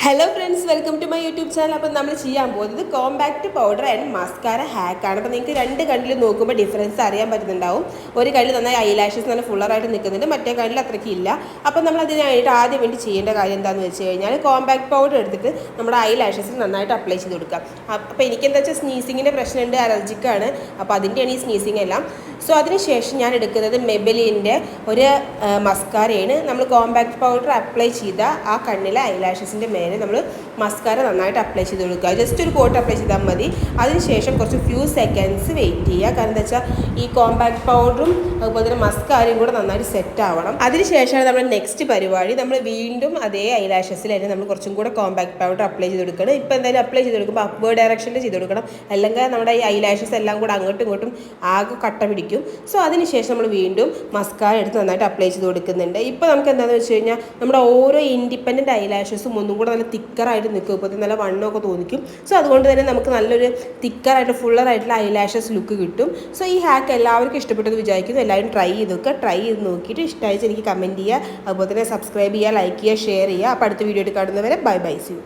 Hello friends, welcome to my YouTube channel. അപ്പോൾ നമ്മൾ ചെയ്യാൻ പോകുന്നത് കോമ്പാക്റ്റ് പൗഡർ ആൻഡ് മസ്കാര ഹാക്കാണ്. അപ്പോൾ നിങ്ങൾക്ക് രണ്ട് കണ്ണിൽ നോക്കുമ്പോൾ ഡിഫറൻസ് അറിയാൻ പറ്റുന്നുണ്ടാവും. ഒരു കണ്ണിൽ നന്നായി ഐലാഷസ് നല്ല ഫുള്ളറായിട്ട് നിൽക്കുന്നുണ്ട്, മറ്റേ കണ്ണിൽ അത്രയ്ക്ക് ഇല്ല. അപ്പോൾ നമ്മൾ അതിനായിട്ട് ആദ്യം വേണ്ടി ചെയ്യേണ്ട കാര്യം എന്താണെന്ന് വെച്ച് കഴിഞ്ഞാൽ കോമ്പാക്റ്റ് പൗഡർ എടുത്തിട്ട് നമ്മുടെ ഐലാഷസിൽ നന്നായിട്ട് അപ്ലൈ ചെയ്ത് കൊടുക്കാം. അപ്പോൾ എനിക്കെന്താ വെച്ചാൽ സ്നീസിങ്ങിൻ്റെ പ്രശ്നമുണ്ട്, അലർജിക്കാണ്. അപ്പോൾ അതിൻ്റെയാണ് ഈ സ്നീസിങ് എല്ലാം. സോ അതിനുശേഷം ഞാൻ എടുക്കുന്നത് മെബലിൻ്റെ ഒരു മസ്കാരയാണ്. നമ്മൾ കോമ്പാക്റ്റ് പൗഡർ അപ്ലൈ ചെയ്ത ആ കണ്ണിലെ ഐലാഷസിൻ്റെ മേലെ നമ്മൾ മസ്കാര നന്നായിട്ട് അപ്ലൈ ചെയ്ത് കൊടുക്കുക. ജസ്റ്റ് ഒരു കോട്ട് അപ്ലൈ ചെയ്താൽ മതി. അതിനുശേഷം കുറച്ച് ഫ്യൂ സെക്കൻഡ്സ് വെയിറ്റ് ചെയ്യുക. കാരണം എന്താ വെച്ചാൽ ഈ കോമ്പാക്റ്റ് പൗഡറും അതുപോലെ തന്നെ മസ്കാരയും കൂടെ നന്നായിട്ട് സെറ്റ് ആവണം. അതിനുശേഷമാണ് നമ്മൾ നെക്സ്റ്റ് പരിപാടി. നമ്മൾ വീണ്ടും അതേ ഐലാഷസിൽ തന്നെ നമ്മൾ കുറച്ചും കൂടെ കോമ്പാക്റ്റ് പൗഡർ അപ്ലൈ ചെയ്ത് കൊടുക്കണം. ഇപ്പോൾ എന്തായാലും അപ്ലൈ ചെയ്ത് കൊടുക്കുമ്പോൾ അപ്വേർഡ് ഡയറക്ഷനിൽ ചെയ്ത് കൊടുക്കണം, അല്ലെങ്കിൽ നമ്മുടെ ഈ ഐലാഷസ് എല്ലാം കൂടെ അങ്ങോട്ടും ഇങ്ങോട്ടും ആകെ കട്ട പിടിക്കും. സോ അതിനുശേഷം നമ്മൾ വീണ്ടും മസ്കാര എടുത്ത് നന്നായിട്ട് അപ്ലൈ ചെയ്ത് കൊടുക്കുന്നുണ്ട്. ഇപ്പോൾ നമുക്ക് എന്താണെന്ന് വെച്ച് കഴിഞ്ഞാൽ നമ്മുടെ ഓരോ ഇൻഡിപെൻഡൻറ്റ് ഐലാഷസും ഒന്നും കൂടെ നല്ല തിക്കറായിട്ട് നിൽക്കും. ഇപ്പോൾ നല്ല വണ്ണമൊക്കെ തോന്നിക്കും. സോ അതുകൊണ്ട് തന്നെ നമുക്ക് നല്ലൊരു തിക്കറായിട്ട് ഫുള്ളറായിട്ടുള്ള ഐലാഷസ് ലുക്ക് കിട്ടും. സോ ഈ ഹാക്ക് എല്ലാവർക്കും ഇഷ്ടപ്പെട്ടെന്ന് വിചാരിക്കുന്നു. എല്ലാവരും ട്രൈ ചെയ്ത് നോക്കുക. ട്രൈ ചെയ്ത് നോക്കിയിട്ട് ഇഷ്ടമായിട്ട് എനിക്ക് കമൻറ്റ് ചെയ്യുക. അതുപോലെ തന്നെ സബ്സ്ക്രൈബ് ചെയ്യുക, ലൈക്ക് ചെയ്യുക, ഷെയർ ചെയ്യുക. അപ്പോൾ അടുത്ത വീഡിയോ ആയിട്ട് കാണുന്നവരെ ബൈ ബൈ, സി യു.